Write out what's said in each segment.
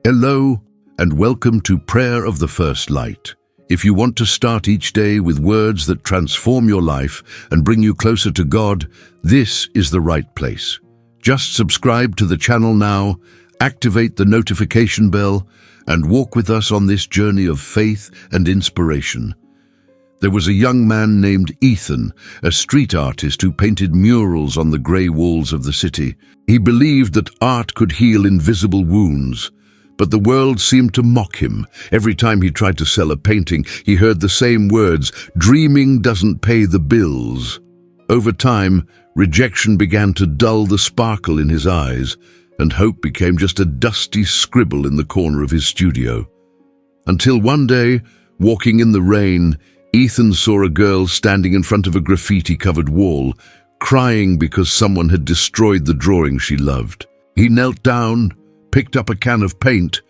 Hello, and welcome to Prayer of the First Light. If you want to start each day with words that transform your life and bring you closer to God, this is the right place. Just subscribe to the channel now, activate the notification bell, and walk with us on this journey of faith and inspiration. There was a young man named Ethan, a street artist who painted murals on the grey walls of the city. He believed that art could heal invisible wounds, but the world seemed to mock him. Every time he tried to sell a painting, he heard the same words, "Dreaming doesn't pay the bills." Over time, rejection began to dull the sparkle in his eyes, and hope became just a dusty scribble in the corner of his studio. Until one day, walking in the rain, Ethan saw a girl standing in front of a graffiti-covered wall, crying because someone had destroyed the drawing she loved. He knelt down, picked up a can of paint,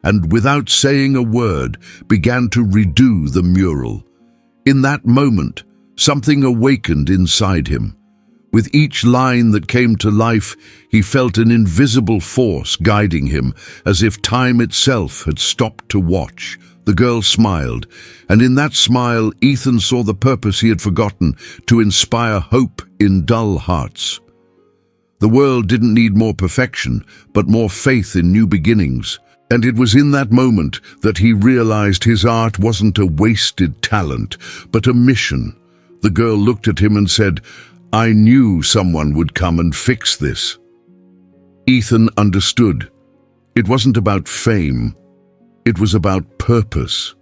and without saying a word, began to redo the mural. In that moment, something awakened inside him. With each line that came to life, he felt an invisible force guiding him, as if time itself had stopped to watch. The girl smiled, and in that smile, Ethan saw the purpose he had forgotten, to inspire hope in dull hearts. The world didn't need more perfection, but more faith in new beginnings. And it was in that moment that he realized his art wasn't a wasted talent, but a mission. The girl looked at him and said, "I knew someone would come and fix this." Ethan understood. It wasn't about fame. It was about purpose.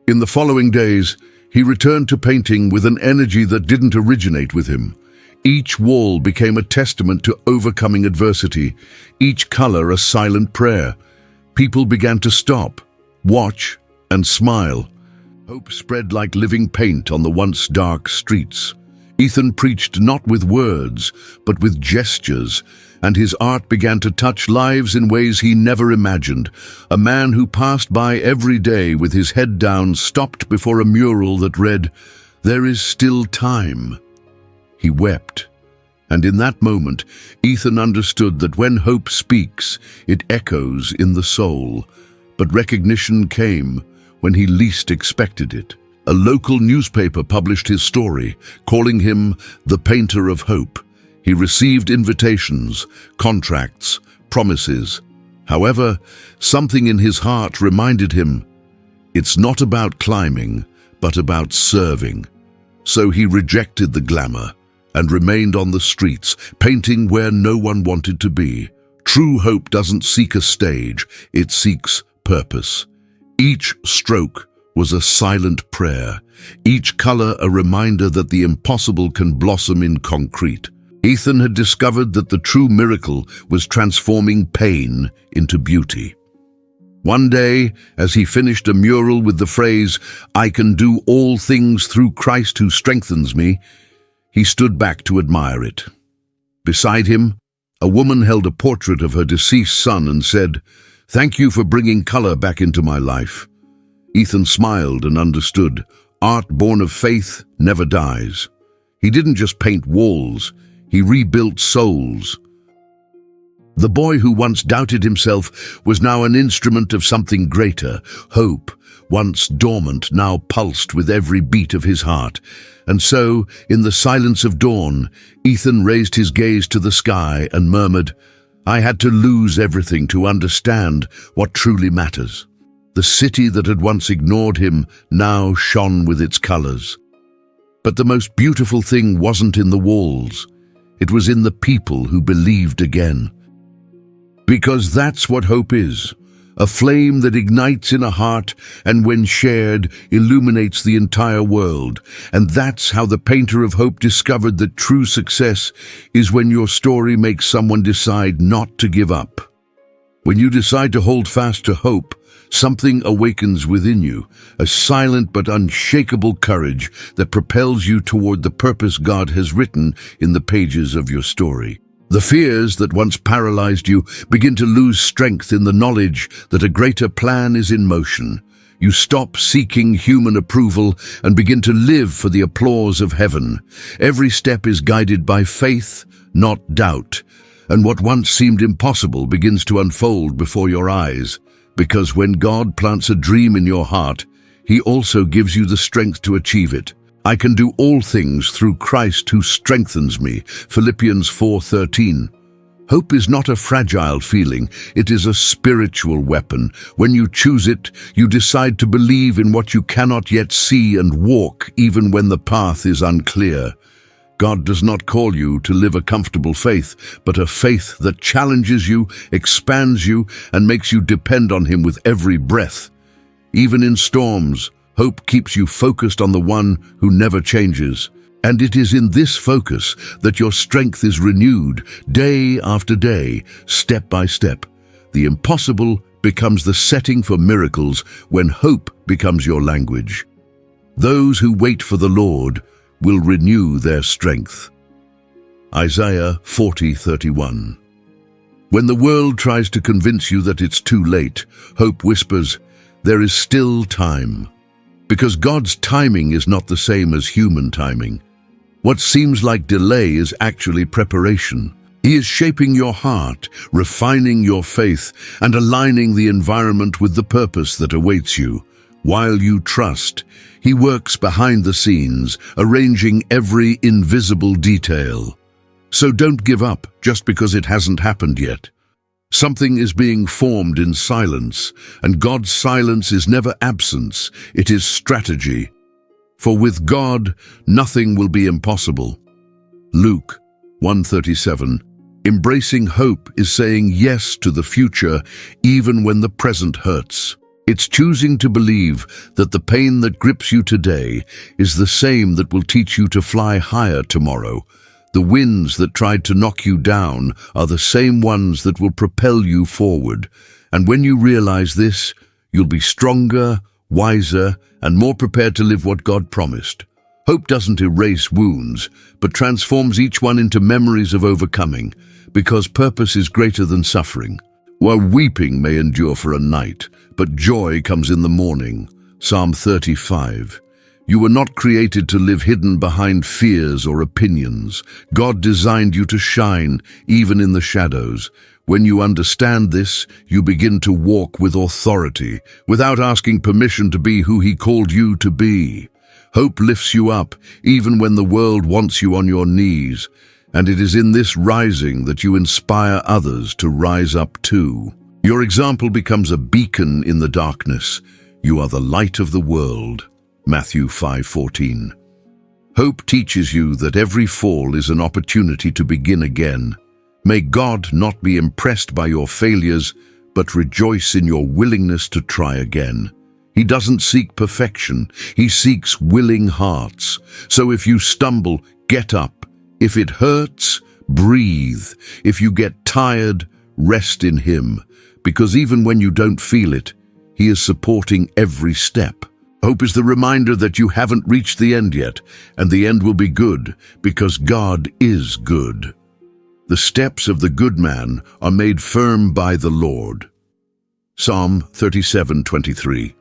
In the following days, he returned to painting with an energy that didn't originate with him. Each wall became a testament to overcoming adversity, each color a silent prayer. People began to stop, watch, and smile. Hope spread like living paint on the once dark streets. Ethan preached not with words, but with gestures, and his art began to touch lives in ways he never imagined. A man who passed by every day with his head down stopped before a mural that read, "There is still time." He wept, and in that moment, Ethan understood that when hope speaks, it echoes in the soul. But recognition came when he least expected it. A local newspaper published his story, calling him the Painter of Hope. He received invitations, contracts, promises. However, something in his heart reminded him, it's not about climbing, but about serving. So he rejected the glamour and remained on the streets, painting where no one wanted to be. True hope doesn't seek a stage, it seeks purpose. Each stroke was a silent prayer, each color a reminder that the impossible can blossom in concrete. Ethan had discovered that the true miracle was transforming pain into beauty. One day, as he finished a mural with the phrase, "I can do all things through Christ who strengthens me," he stood back to admire it. Beside him, a woman held a portrait of her deceased son and said, "Thank you for bringing color back into my life." Ethan smiled and understood. Art born of faith never dies. He didn't just paint walls, he rebuilt souls. The boy who once doubted himself was now an instrument of something greater. Hope, once dormant, now pulsed with every beat of his heart. And so, in the silence of dawn, Ethan raised his gaze to the sky and murmured, "I had to lose everything to understand what truly matters." The city that had once ignored him now shone with its colors. But the most beautiful thing wasn't in the walls. It was in the people who believed again. Because that's what hope is. A flame that ignites in a heart and when shared, illuminates the entire world. And that's how the Painter of Hope discovered that true success is when your story makes someone decide not to give up. When you decide to hold fast to hope, something awakens within you, a silent but unshakable courage that propels you toward the purpose God has written in the pages of your story. The fears that once paralyzed you begin to lose strength in the knowledge that a greater plan is in motion. You stop seeking human approval and begin to live for the applause of heaven. Every step is guided by faith, not doubt. and what once seemed impossible begins to unfold before your eyes. Because when God plants a dream in your heart, He also gives you the strength to achieve it. I can do all things through Christ who strengthens me. Philippians 4:13. Hope is not a fragile feeling, it is a spiritual weapon. When you choose it, you decide to believe in what you cannot yet see and walk even when the path is unclear. God does not call you to live a comfortable faith, but a faith that challenges you, expands you, and makes you depend on Him with every breath. Even in storms, hope keeps you focused on the one who never changes. And it is in this focus that your strength is renewed day after day, step by step. The impossible becomes the setting for miracles when hope becomes your language. Those who wait for the Lord will renew their strength. Isaiah 40:31. When the world tries to convince you that it's too late, hope whispers, there is still time. Because God's timing is not the same as human timing. What seems like delay is actually preparation. He is shaping your heart, refining your faith, and aligning the environment with the purpose that awaits you. While you trust, He works behind the scenes, arranging every invisible detail. So don't give up just because it hasn't happened yet. Something is being formed in silence, and God's silence is never absence, it is strategy. For with God, nothing will be impossible. Luke 1:37. Embracing hope is saying yes to the future even when the present hurts. It's choosing to believe that the pain that grips you today is the same that will teach you to fly higher tomorrow. The winds that tried to knock you down are the same ones that will propel you forward. And when you realize this, you'll be stronger, wiser, and more prepared to live what God promised. Hope doesn't erase wounds, but transforms each one into memories of overcoming, because purpose is greater than suffering. While weeping may endure for a night, but joy comes in the morning. Psalm 35. You were not created to live hidden behind fears or opinions. God designed you to shine, even in the shadows. When you understand this, you begin to walk with authority, without asking permission to be who He called you to be. Hope lifts you up, even when the world wants you on your knees. And it is in this rising that you inspire others to rise up too. Your example becomes a beacon in the darkness. You are the light of the world. Matthew 5:14. Hope teaches you that every fall is an opportunity to begin again. May God not be impressed by your failures, but rejoice in your willingness to try again. He doesn't seek perfection, He seeks willing hearts. So if you stumble, get up. If it hurts, breathe. If you get tired, rest in Him. Because even when you don't feel it, He is supporting every step. Hope is the reminder that you haven't reached the end yet, and the end will be good, because God is good. The steps of the good man are made firm by the Lord. Psalm 37:23.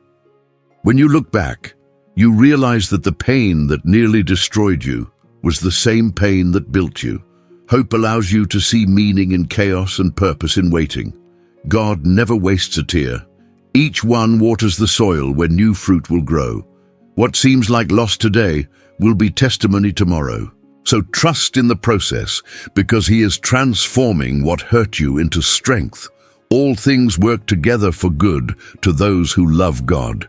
When you look back, you realize that the pain that nearly destroyed you was the same pain that built you. Hope allows you to see meaning in chaos and purpose in waiting. God never wastes a tear. Each one waters the soil where new fruit will grow. What seems like loss today will be testimony tomorrow. So trust in the process, because He is transforming what hurt you into strength. All things work together for good to those who love God.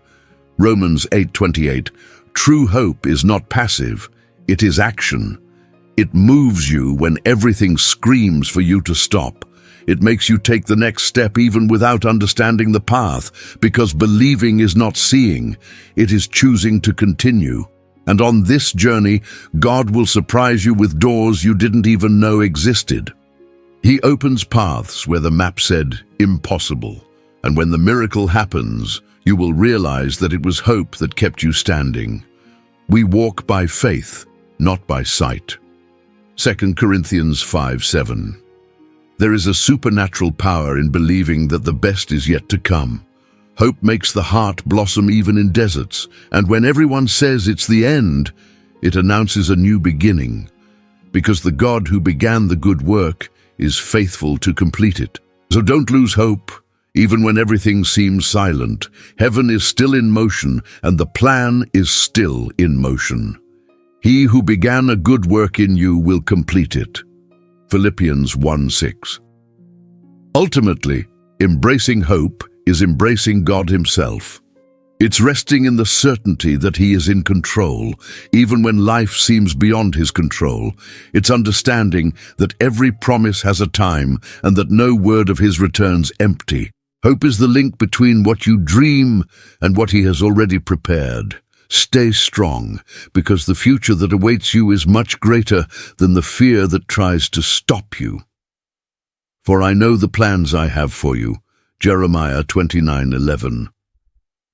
Romans 8:28. True hope is not passive, it is action. It moves you when everything screams for you to stop. It makes you take the next step even without understanding the path, because believing is not seeing, it is choosing to continue. And on this journey, God will surprise you with doors you didn't even know existed. He opens paths where the map said impossible. And when the miracle happens, you will realize that it was hope that kept you standing. We walk by faith, not by sight. 2 Corinthians 5:7. There is a supernatural power in believing that the best is yet to come. Hope makes the heart blossom even in deserts, and when everyone says it's the end, it announces a new beginning. Because the God who began the good work is faithful to complete it. So don't lose hope. Even when everything seems silent, heaven is still in motion and the plan is still in motion. He who began a good work in you will complete it. Philippians 1:6. Ultimately, embracing hope is embracing God Himself. It's resting in the certainty that He is in control, even when life seems beyond His control. It's understanding that every promise has a time and that no word of His returns empty. Hope is the link between what you dream and what He has already prepared. Stay strong, because the future that awaits you is much greater than the fear that tries to stop you. For I know the plans I have for you. Jeremiah 29:11.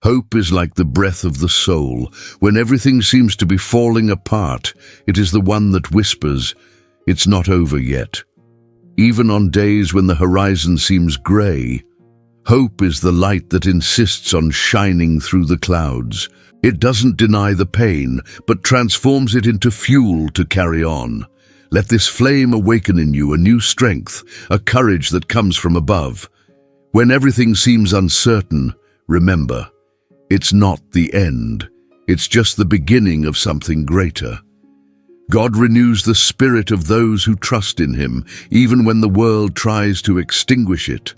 Hope is like the breath of the soul. When everything seems to be falling apart, it is the one that whispers, "It's not over yet." Even on days when the horizon seems grey, hope is the light that insists on shining through the clouds. It doesn't deny the pain, but transforms it into fuel to carry on. Let this flame awaken in you a new strength, a courage that comes from above. When everything seems uncertain, remember, it's not the end. It's just the beginning of something greater. God renews the spirit of those who trust in Him, even when the world tries to extinguish it.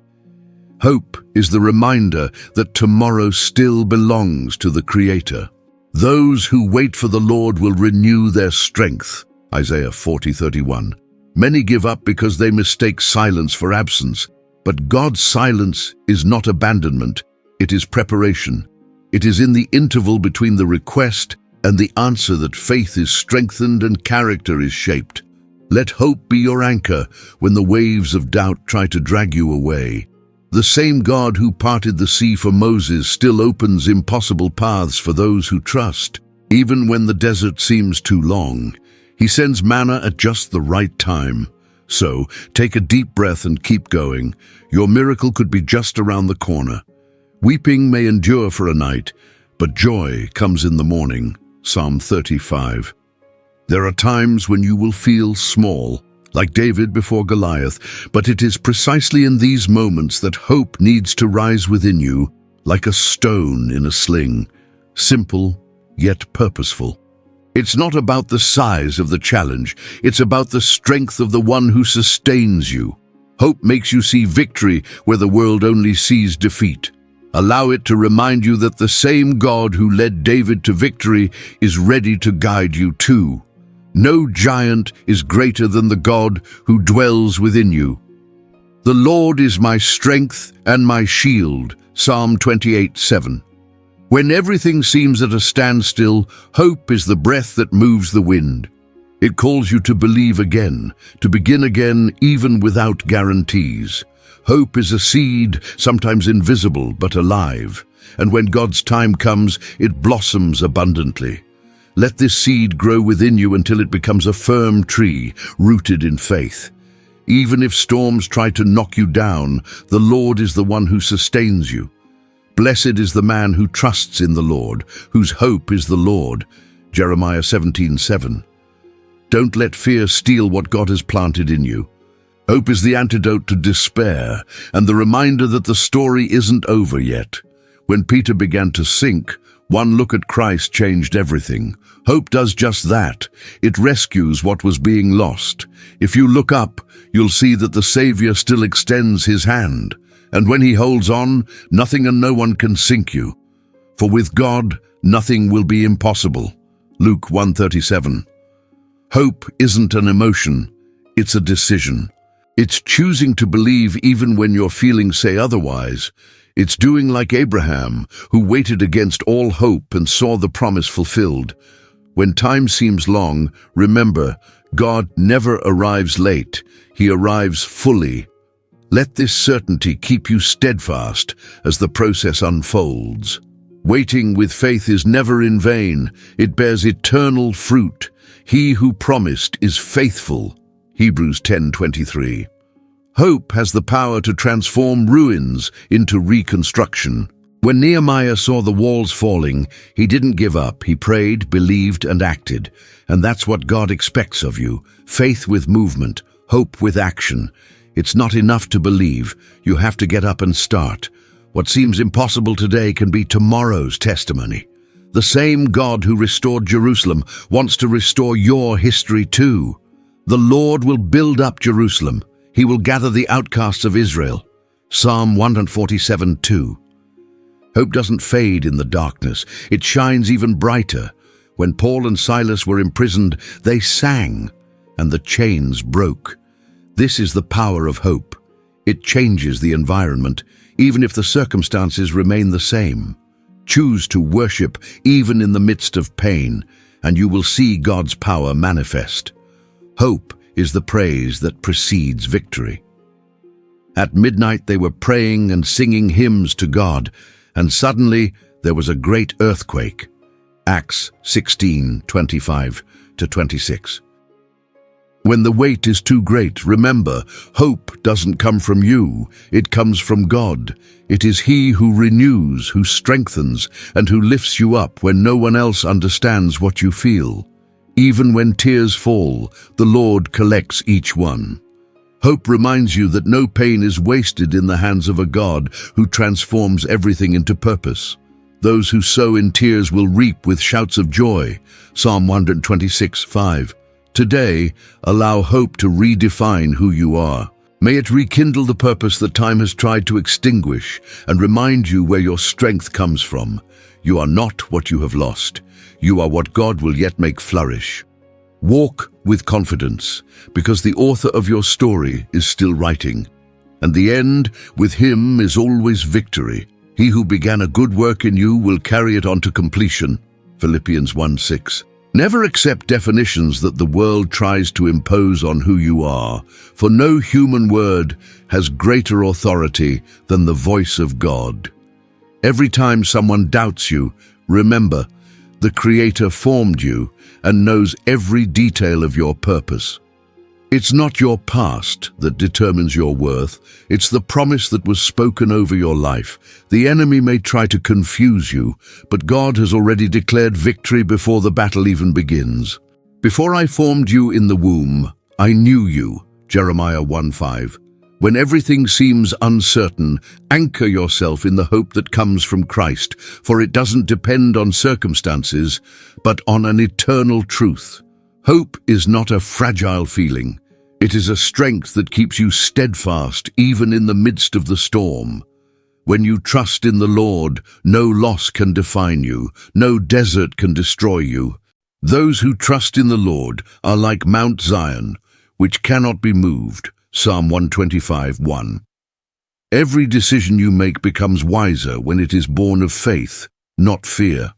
Hope is the reminder that tomorrow still belongs to the Creator. Those who wait for the Lord will renew their strength. Isaiah 40:31. Many give up because they mistake silence for absence, but God's silence is not abandonment, it is preparation. It is in the interval between the request and the answer that faith is strengthened and character is shaped. Let hope be your anchor when the waves of doubt try to drag you away. The same God who parted the sea for Moses still opens impossible paths for those who trust. Even when the desert seems too long, He sends manna at just the right time. So, take a deep breath and keep going. Your miracle could be just around the corner. Weeping may endure for a night, but joy comes in the morning. Psalm 35. There are times when you will feel small, like David before Goliath, but it is precisely in these moments that hope needs to rise within you, like a stone in a sling, simple yet purposeful. It's not about the size of the challenge, it's about the strength of the one who sustains you. Hope makes you see victory where the world only sees defeat. Allow it to remind you that the same God who led David to victory is ready to guide you too. No giant is greater than the God who dwells within you. The Lord is my strength and my shield. Psalm 28:7. When everything seems at a standstill, hope is the breath that moves the wind. It calls you to believe again, to begin again even without guarantees. Hope is a seed, sometimes invisible but alive, and when God's time comes, it blossoms abundantly. Let this seed grow within you until it becomes a firm tree, rooted in faith. Even if storms try to knock you down, the Lord is the one who sustains you. Blessed is the man who trusts in the Lord, whose hope is the Lord. Jeremiah 17:7. Don't let fear steal what God has planted in you. Hope is the antidote to despair, and the reminder that the story isn't over yet. When Peter began to sink, one look at Christ changed everything. Hope does just that. It rescues what was being lost. If you look up, you'll see that the Savior still extends His hand. And when He holds on, nothing and no one can sink you. For with God, nothing will be impossible. Luke 1:37. Hope isn't an emotion, it's a decision. It's choosing to believe even when your feelings say otherwise. It's doing like Abraham, who waited against all hope and saw the promise fulfilled. When time seems long, remember, God never arrives late. He arrives fully. Let this certainty keep you steadfast as the process unfolds. Waiting with faith is never in vain. It bears eternal fruit. He who promised is faithful. Hebrews 10:23. Hope has the power to transform ruins into reconstruction. When Nehemiah saw the walls falling, he didn't give up. He prayed, believed, and acted. And that's what God expects of you. Faith with movement, hope with action. It's not enough to believe. You have to get up and start. What seems impossible today can be tomorrow's testimony. The same God who restored Jerusalem wants to restore your history too. The Lord will build up Jerusalem. He will gather the outcasts of Israel. Psalm 147:2. Hope doesn't fade in the darkness. It shines even brighter. When Paul and Silas were imprisoned, they sang, and the chains broke. This is the power of hope. It changes the environment, even if the circumstances remain the same. Choose to worship even in the midst of pain, and you will see God's power manifest. Hope is the praise that precedes victory. At midnight they were praying and singing hymns to God, and suddenly there was a great earthquake. Acts 16:25-26. When the weight is too great, remember, hope doesn't come from you, it comes from God. It is He who renews, who strengthens, and who lifts you up when no one else understands what you feel. Even when tears fall, the Lord collects each one. Hope reminds you that no pain is wasted in the hands of a God who transforms everything into purpose. Those who sow in tears will reap with shouts of joy. Psalm 126:5. Today, allow hope to redefine who you are. May it rekindle the purpose that time has tried to extinguish and remind you where your strength comes from. You are not what you have lost. You are what God will yet make flourish. Walk with confidence, because the author of your story is still writing. And the end, with Him, is always victory. He who began a good work in you will carry it on to completion. Philippians 1:6. Never accept definitions that the world tries to impose on who you are, for no human word has greater authority than the voice of God. Every time someone doubts you, remember, the Creator formed you and knows every detail of your purpose. It's not your past that determines your worth, it's the promise that was spoken over your life. The enemy may try to confuse you, but God has already declared victory before the battle even begins. Before I formed you in the womb, I knew you. Jeremiah 1:5. When everything seems uncertain, anchor yourself in the hope that comes from Christ, for it doesn't depend on circumstances, but on an eternal truth. Hope is not a fragile feeling. It is a strength that keeps you steadfast even in the midst of the storm. When you trust in the Lord, no loss can define you, no desert can destroy you. Those who trust in the Lord are like Mount Zion, which cannot be moved. Psalm 125:1. Every decision you make becomes wiser when it is born of faith, not fear.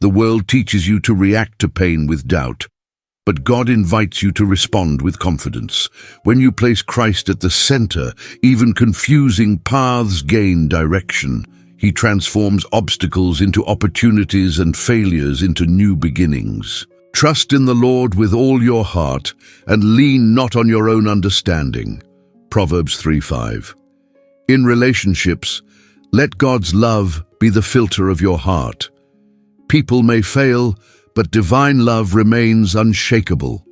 The world teaches you to react to pain with doubt, but God invites you to respond with confidence. When you place Christ at the center, even confusing paths gain direction. He transforms obstacles into opportunities and failures into new beginnings. Trust in the Lord with all your heart and lean not on your own understanding. Proverbs 3:5. In relationships, let God's love be the filter of your heart. People may fail, but divine love remains unshakable.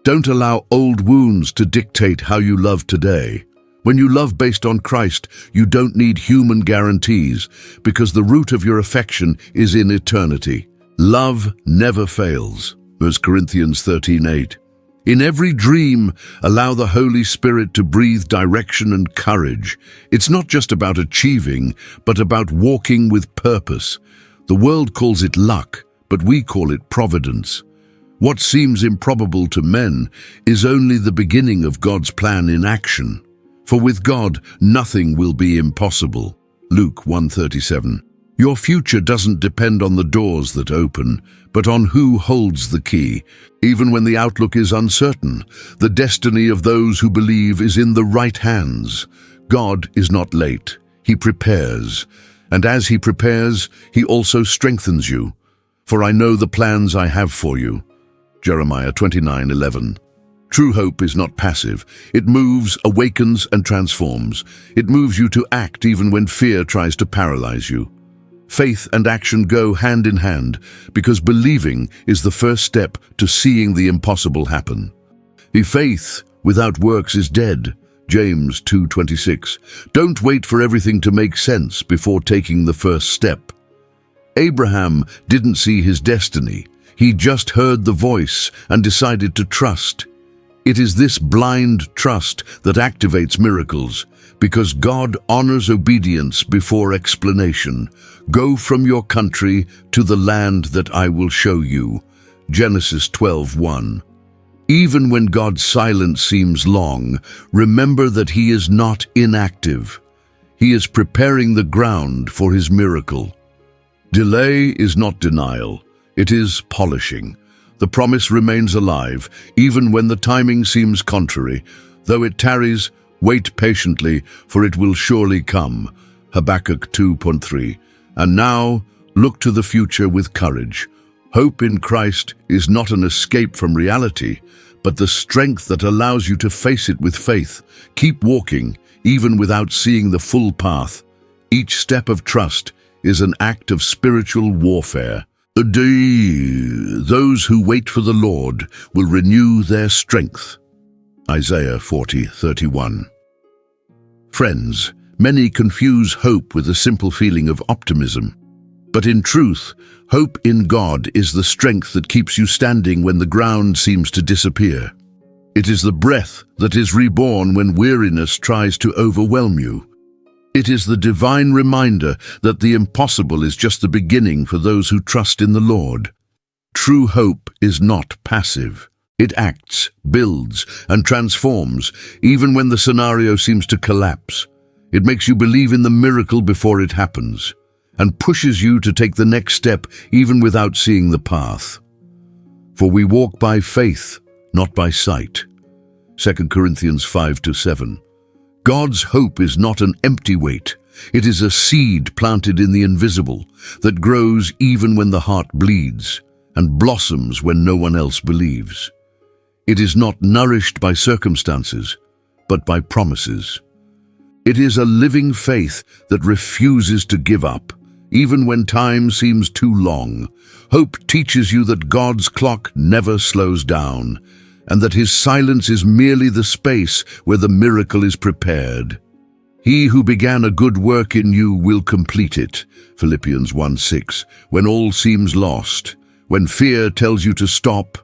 Don't allow old wounds to dictate how you love today. When you love based on Christ, you don't need human guarantees, because the root of your affection is in eternity. Love never fails. 1 Corinthians 13:8. In every dream, allow the Holy Spirit to breathe direction and courage. It's not just about achieving, but about walking with purpose. The world calls it luck, but we call it providence. What seems improbable to men is only the beginning of God's plan in action. For with God, nothing will be impossible. Luke 1:37. Your future doesn't depend on the doors that open, but on who holds the key. Even when the outlook is uncertain, the destiny of those who believe is in the right hands. God is not late. He prepares. And as He prepares, He also strengthens you. For I know the plans I have for you. Jeremiah 29:11. True hope is not passive. It moves, awakens, and transforms. It moves you to act even when fear tries to paralyze you. Faith and action go hand in hand, because believing is the first step to seeing the impossible happen. If faith without works is dead, James 2:26. Don't wait for everything to make sense before taking the first step. Abraham didn't see his destiny. He just heard the voice and decided to trust. It is this blind trust that activates miracles, because God honors obedience before explanation. Go from your country to the land that I will show you. Genesis 12:1. Even when God's silence seems long, remember that He is not inactive. He is preparing the ground for His miracle. Delay is not denial, it is polishing. The promise remains alive, even when the timing seems contrary. Though it tarries, wait patiently, for it will surely come. Habakkuk 2:3. And now, look to the future with courage. Hope in Christ is not an escape from reality, but the strength that allows you to face it with faith. Keep walking, even without seeing the full path. Each step of trust is an act of spiritual warfare. Those who wait for the Lord will renew their strength. Isaiah 40:31. Friends, many confuse hope with a simple feeling of optimism. But in truth, hope in God is the strength that keeps you standing when the ground seems to disappear. It is the breath that is reborn when weariness tries to overwhelm you. It is the divine reminder that the impossible is just the beginning for those who trust in the Lord. True hope is not passive. It acts, builds, and transforms, even when the scenario seems to collapse. It makes you believe in the miracle before it happens, and pushes you to take the next step even without seeing the path. For we walk by faith, not by sight. 2 Corinthians 5-7. God's hope is not an empty weight. It is a seed planted in the invisible that grows even when the heart bleeds and blossoms when no one else believes. It is not nourished by circumstances, but by promises. It is a living faith that refuses to give up, even when time seems too long. Hope teaches you that God's clock never slows down, and that His silence is merely the space where the miracle is prepared. He who began a good work in you will complete it. Philippians 1:6. When all seems lost, when fear tells you to stop,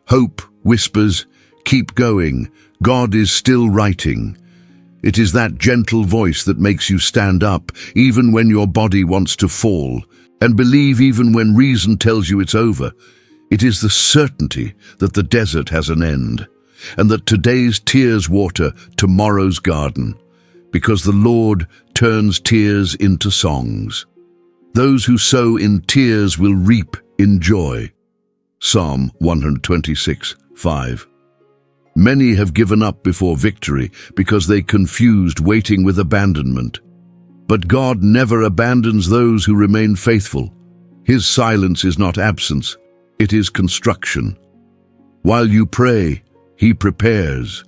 hope whispers, keep going, God is still writing. It is that gentle voice that makes you stand up, even when your body wants to fall, and believe even when reason tells you it's over. It is the certainty that the desert has an end, and that today's tears water tomorrow's garden, because the Lord turns tears into songs. Those who sow in tears will reap in joy. Psalm 126:5. Many have given up before victory because they confused waiting with abandonment. But God never abandons those who remain faithful. His silence is not absence, it is construction. While you pray, He prepares.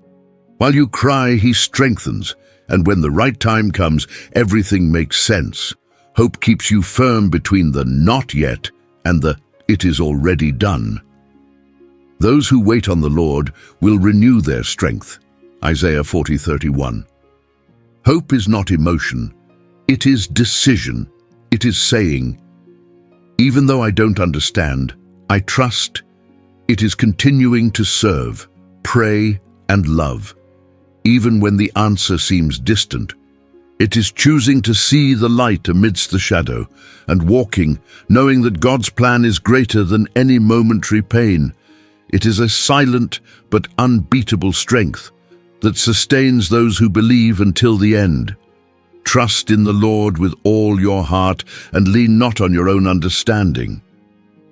While you cry, He strengthens. And when the right time comes, everything makes sense. Hope keeps you firm between the not yet and the it is already done. Those who wait on the Lord will renew their strength. Isaiah 40:31. Hope is not emotion. It is decision. It is saying, even though I don't understand, I trust. It is continuing to serve, pray, and love, even when the answer seems distant. It is choosing to see the light amidst the shadow and walking, knowing that God's plan is greater than any momentary pain. It is a silent but unbeatable strength that sustains those who believe until the end. Trust in the Lord with all your heart and lean not on your own understanding.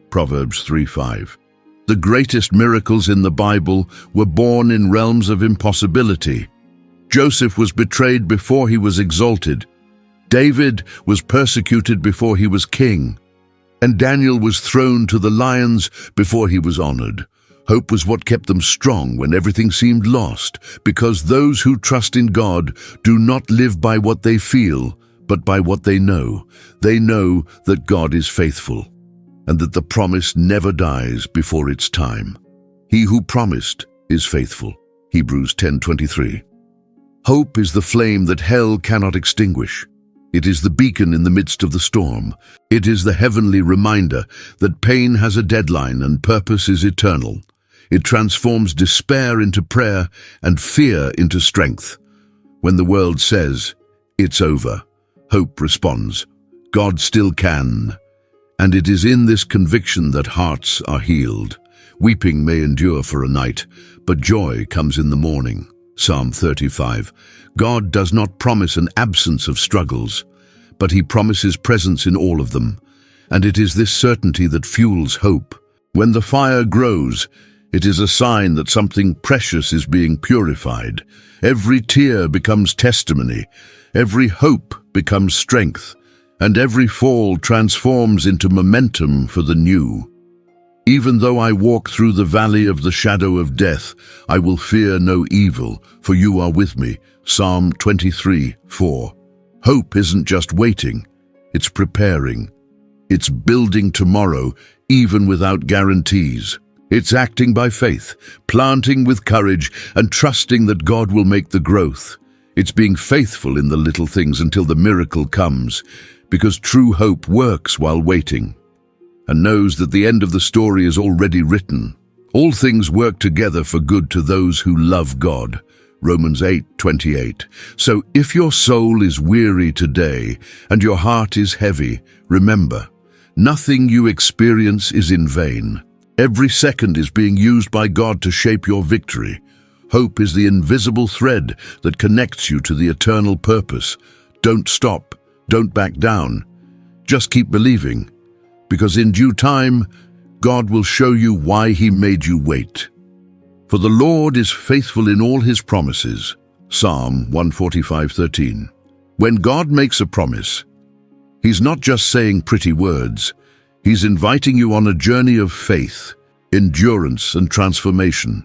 Proverbs 3:5. The greatest miracles in the Bible were born in realms of impossibility. Joseph was betrayed before he was exalted. David was persecuted before he was king. And Daniel was thrown to the lions before he was honored. Hope was what kept them strong when everything seemed lost, because those who trust in God do not live by what they feel, but by what they know. They know that God is faithful, and that the promise never dies before its time. He who promised is faithful. Hebrews 10:23. Hope is the flame that hell cannot extinguish. It is the beacon in the midst of the storm. It is the heavenly reminder that pain has a deadline and purpose is eternal. It transforms despair into prayer and fear into strength. When the world says, "It's over," hope responds, "God still can." And it is in this conviction that hearts are healed. Weeping may endure for a night, but joy comes in the morning. Psalm 35. God does not promise an absence of struggles, but he promises presence in all of them. And it is this certainty that fuels hope. When the fire grows, it is a sign that something precious is being purified. Every tear becomes testimony, every hope becomes strength, and every fall transforms into momentum for the new. Even though I walk through the valley of the shadow of death, I will fear no evil, for you are with me. Psalm 23:4. Hope isn't just waiting, it's preparing. It's building tomorrow, even without guarantees. It's acting by faith, planting with courage, and trusting that God will make the growth. It's being faithful in the little things until the miracle comes, because true hope works while waiting, and knows that the end of the story is already written. All things work together for good to those who love God. Romans 8:28. So if your soul is weary today and your heart is heavy, remember, nothing you experience is in vain. Every second is being used by God to shape your victory. Hope is the invisible thread that connects you to the eternal purpose. Don't stop. Don't back down. Just keep believing, because in due time, God will show you why he made you wait. For the Lord is faithful in all his promises. Psalm 145:13. When God makes a promise, he's not just saying pretty words. He's inviting you on a journey of faith, endurance, and transformation.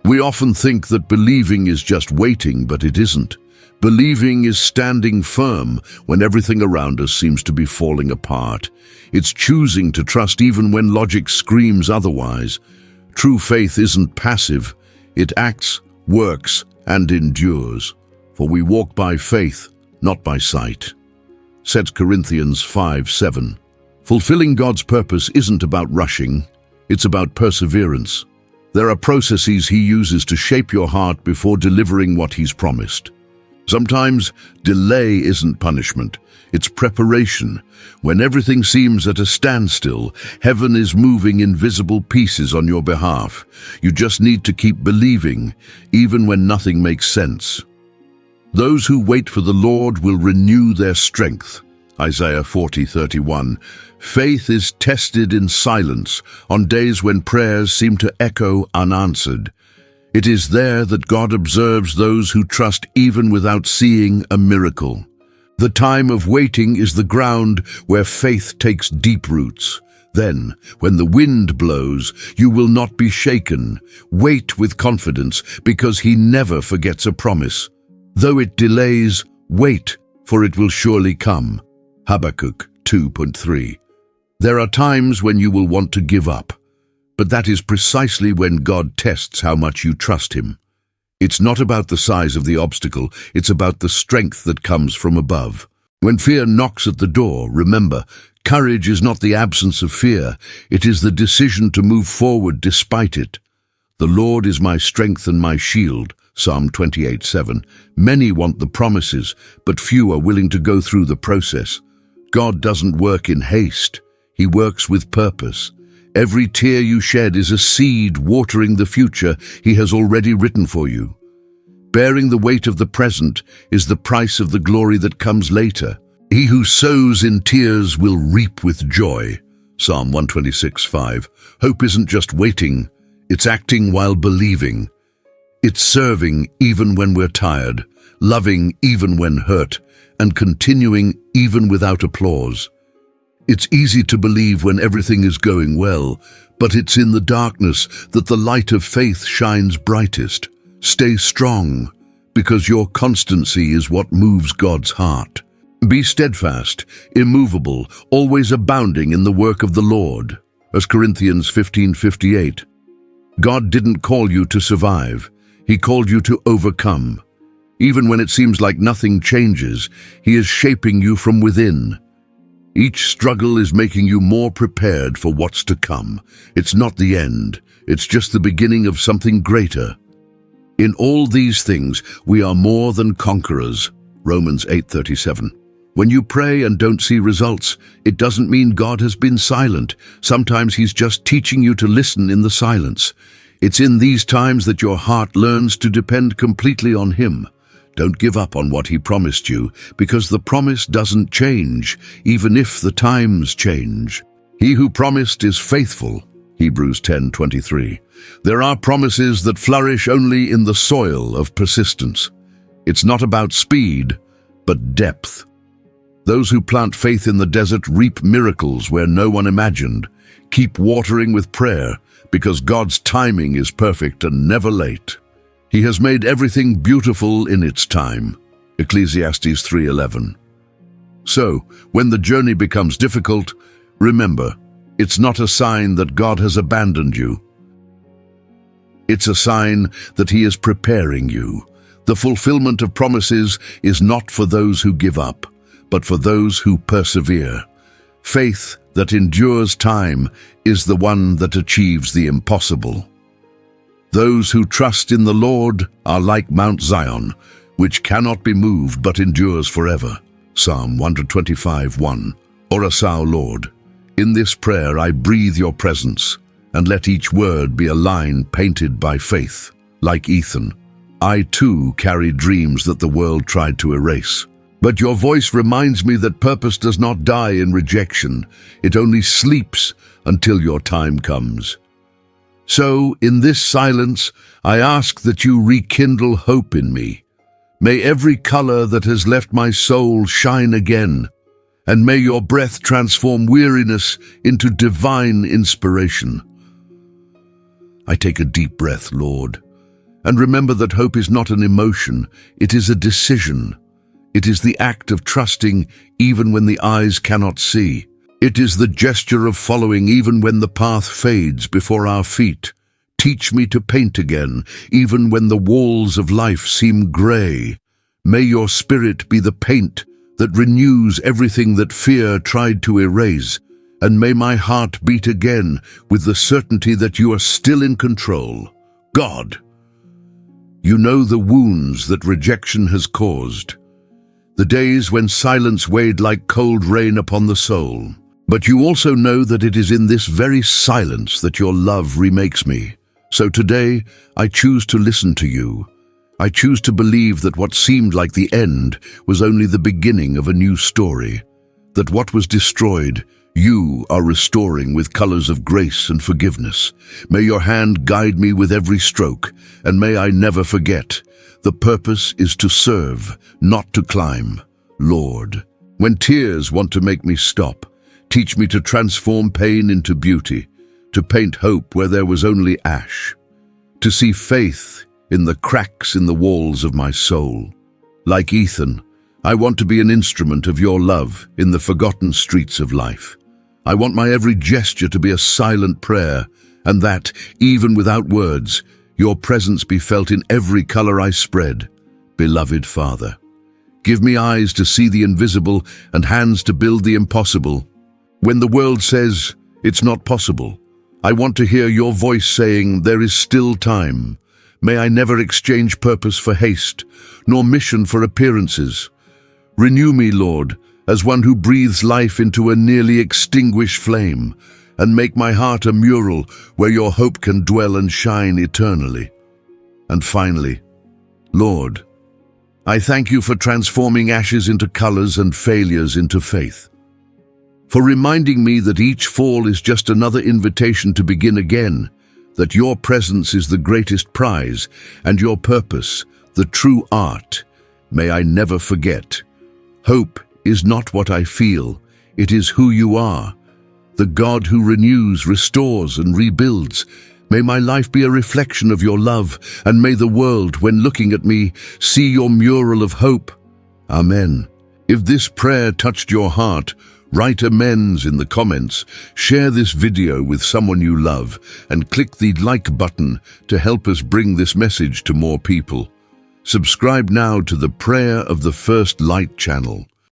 We often think that believing is just waiting, but it isn't. Believing is standing firm when everything around us seems to be falling apart. It's choosing to trust even when logic screams otherwise. True faith isn't passive. It acts, works, and endures. For we walk by faith, not by sight. 2 Corinthians 5:7. Fulfilling God's purpose isn't about rushing. It's about perseverance. There are processes he uses to shape your heart before delivering what he's promised. Sometimes delay isn't punishment, it's preparation. When everything seems at a standstill, heaven is moving invisible pieces on your behalf. You just need to keep believing, even when nothing makes sense. Those who wait for the Lord will renew their strength. Isaiah 40:31. Faith is tested in silence on days when prayers seem to echo unanswered. It is there that God observes those who trust even without seeing a miracle. The time of waiting is the ground where faith takes deep roots. Then, when the wind blows, you will not be shaken. Wait with confidence, because he never forgets a promise. Though it delays, wait, for it will surely come. Habakkuk 2:3. There are times when you will want to give up, but that is precisely when God tests how much you trust him. It's not about the size of the obstacle, it's about the strength that comes from above. When fear knocks at the door, remember, courage is not the absence of fear, it is the decision to move forward despite it. The Lord is my strength and my shield, Psalm 28:7. Many want the promises, but few are willing to go through the process. God doesn't work in haste, he works with purpose. Every tear you shed is a seed watering the future he has already written for you. Bearing the weight of the present is the price of the glory that comes later. He who sows in tears will reap with joy. Psalm 126:5. Hope isn't just waiting, it's acting while believing. It's serving even when we're tired, loving even when hurt, and continuing even without applause. It's easy to believe when everything is going well, but it's in the darkness that the light of faith shines brightest. Stay strong, because your constancy is what moves God's heart. Be steadfast, immovable, always abounding in the work of the Lord. As Corinthians 15:58. God didn't call you to survive, he called you to overcome. Even when it seems like nothing changes, He is shaping you from within. Each struggle is making you more prepared for what's to come. It's not the end, it's just the beginning of something greater. In all these things, we are more than conquerors. Romans 8:37. When you pray and don't see results, it doesn't mean God has been silent. Sometimes He's just teaching you to listen in the silence. It's in these times that your heart learns to depend completely on Him. Don't give up on what He promised you, because the promise doesn't change, even if the times change. He who promised is faithful. Hebrews 10:23. There are promises that flourish only in the soil of persistence. It's not about speed, but depth. Those who plant faith in the desert reap miracles where no one imagined. Keep watering with prayer, because God's timing is perfect and never late. He has made everything beautiful in its time. Ecclesiastes 3:11. So, when the journey becomes difficult, remember, it's not a sign that God has abandoned you. It's a sign that He is preparing you. The fulfillment of promises is not for those who give up, but for those who persevere. Faith that endures time is the one that achieves the impossible. Those who trust in the Lord are like Mount Zion, which cannot be moved but endures forever. Psalm 125:1. Orasao, Lord, in this prayer I breathe your presence, and let each word be a line painted by faith. Like Ethan, I too carry dreams that the world tried to erase. But your voice reminds me that purpose does not die in rejection. It only sleeps until your time comes. So, in this silence, I ask that you rekindle hope in me. May every color that has left my soul shine again, and may your breath transform weariness into divine inspiration. I take a deep breath, Lord, and remember that hope is not an emotion, it is a decision. It is the act of trusting even when the eyes cannot see. It is the gesture of following even when the path fades before our feet. Teach me to paint again, even when the walls of life seem gray. May your spirit be the paint that renews everything that fear tried to erase, and may my heart beat again with the certainty that you are still in control. God, you know the wounds that rejection has caused, the days when silence weighed like cold rain upon the soul. But you also know that it is in this very silence that your love remakes me. So today, I choose to listen to you. I choose to believe that what seemed like the end was only the beginning of a new story. That what was destroyed, you are restoring with colors of grace and forgiveness. May your hand guide me with every stroke, and may I never forget. The purpose is to serve, not to climb. Lord, when tears want to make me stop, teach me to transform pain into beauty, to paint hope where there was only ash, to see faith in the cracks in the walls of my soul. Like Ethan, I want to be an instrument of your love in the forgotten streets of life. I want my every gesture to be a silent prayer, and that, even without words, your presence be felt in every color I spread. Beloved Father, give me eyes to see the invisible and hands to build the impossible. When the world says it's not possible, I want to hear your voice saying there is still time. May I never exchange purpose for haste, nor mission for appearances. Renew me, Lord, as one who breathes life into a nearly extinguished flame, and make my heart a mural where your hope can dwell and shine eternally. And finally, Lord, I thank you for transforming ashes into colors and failures into faith, for reminding me that each fall is just another invitation to begin again, that your presence is the greatest prize, and your purpose, the true art. May I never forget. Hope is not what I feel, it is who you are, the God who renews, restores, and rebuilds. May my life be a reflection of your love, and may the world, when looking at me, see your mural of hope. Amen. If this prayer touched your heart, write amens in the comments, share this video with someone you love, and click the like button to help us bring this message to more people. Subscribe now to the Prayer of the First Light channel